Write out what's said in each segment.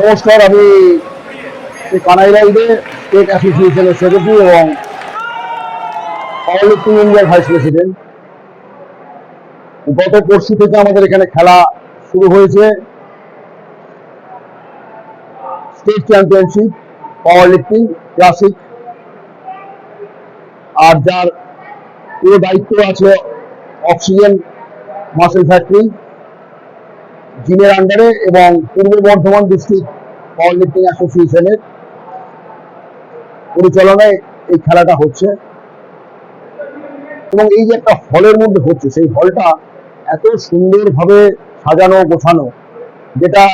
নমস্কার, আমি কানাইলাইডে স্টেট অ্যাসোসিয়েশনের সেক্রেটারি এবং পাওয়ার লিফটিং ইন্ডিয়ার ভাইস প্রেসিডেন্ট। গত পরশু থেকে আমাদের এখানে খেলা শুরু হয়েছে state championship power lifting classic, আর যার পুরো দায়িত্ব আছে অক্সিজেন মাসেল ফ্যাক্টরি জিমের আন্ডারে এবং পূর্ব বর্ধমান ডিস্ট্রিক্ট পাওয়ার লিফটিং অ্যাসোসিয়েশনের পরিচালনায় এই খেলাটা হচ্ছে। এবং এই যে একটা হলের মধ্যে হচ্ছে, সেই হলটা এত সুন্দরভাবে সাজানো গোছানো, যেটা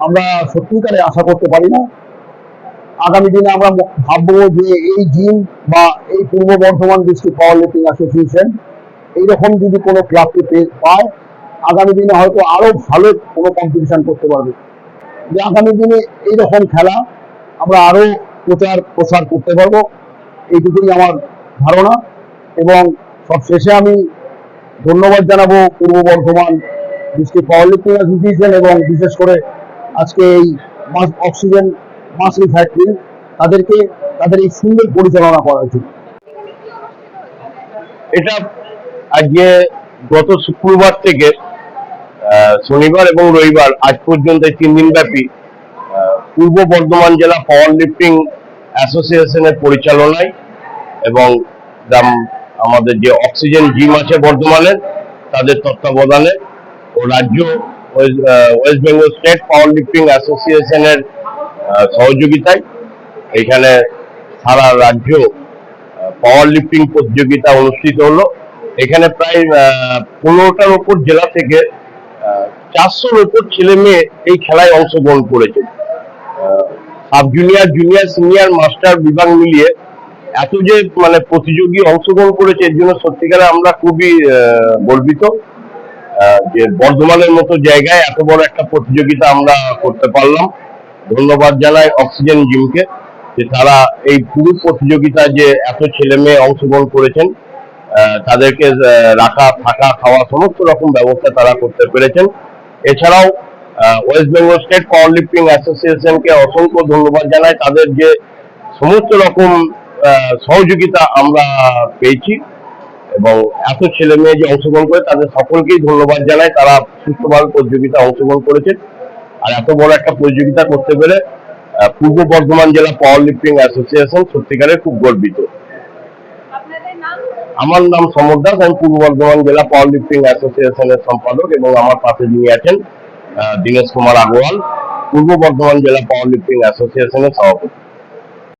আমরা সত্যিকারে আশা করতে পারি না। আগামী দিনে আমরা ভাববো যে এই জিম বা এই পূর্ব বর্ধমান ডিস্ট্রিক্ট পাওয়ার লিফটিং অ্যাসোসিয়েশন এইরকম যদি কোনো ক্লাবকে পায়, আগামী দিনে হয়তো আরো ভালো কোনো কম্পিটিশন করতে পারবে। যে আগামী দিনে এইরকম খেলা আমরা আরো প্রসার করতে পারবো, এইটুকুই আমার ধারণা। এবং সব শেষে আমি ধন্যবাদ জানাবো পূর্ব বর্ধমান ডিস্ট্রিক্ট পাওয়ার লিফটিং অ্যাসোসিয়েশন এবং বিশেষ করে আজকে এই অক্সিজেন মাসেল ফ্যাক্টরি তাদেরকে তাদের এই সুন্দর পরিচালনা করার জন্য। এটা আজকে গত শুক্রবার থেকে শনিবার এবং রবিবার আজ পর্যন্ত 3 দিন ব্যাপী পূর্ব বর্ধমান জেলা পাওয়ার লিফটিং অ্যাসোসিয়েশনের পরিচালনায় এবং আমাদের যে অক্সিজেন জিম আছে বর্ধমানের তাদের তত্ত্বাবধানে ও রাজ্য West Bengal state power lifting অ্যাসোসিয়েশনের সহযোগিতায় এখানে সারা রাজ্য পাওয়ার লিফটিং প্রতিযোগিতা অনুষ্ঠিত হলো। এখানে প্রায় 15টার উপর জেলা থেকে 400-র উপর ছেলে মেয়ে এই খেলায় অংশগ্রহণ করেছে। Sub junior, junior, senior, master বিভাগ মিলিয়ে এত যে প্রতিযোগী অংশগ্রহণ করেছে, এর জন্য সত্যিকারে আমরা খুবই গর্বিত যে বর্ধমানের মতো জায়গায় এত বড় একটা প্রতিযোগিতা আমরা করতে পারলাম। ধন্যবাদ জানাই অক্সিজেন জিমকে যে তারা এই পুরো প্রতিযোগিতা যে এত ছেলে মেয়ে অংশগ্রহণ করেছেন, তাদেরকে রাখা, থাকা, খাওয়া সমস্ত রকম ব্যবস্থা তারা করতে পেরেছেন। এছাড়াও West Bengal state power lifting অ্যাসোসিয়েশনকে অসংখ্য ধন্যবাদ জানাই, তাদের যে সমস্ত রকম সহযোগিতা আমরা পেয়েছি এবং এত ছেলে মেয়ে যে অংশগ্রহণ করে তাদের সকলকেই ধন্যবাদ জানাই। তারা সুস্থভাবে প্রতিযোগিতা অংশগ্রহণ করেছেন আর এত বড় একটা প্রতিযোগিতা করতে পেরে পূর্ব বর্ধমান জেলা পাওয়ার লিফটিং অ্যাসোসিয়েশন সত্যিকারে খুব গর্বিত। আমার নাম সমর দাস, আমি পূর্ব বর্ধমান জেলা পাওয়ার লিফটিং অ্যাসোসিয়েশনের সম্পাদক এবং আমার পাশে যিনি আছেন দীনেশ কুমার আগরওয়াল, পূর্ব বর্ধমান জেলা পাওয়ার লিফটিং অ্যাসোসিয়েশনের সভাপতি।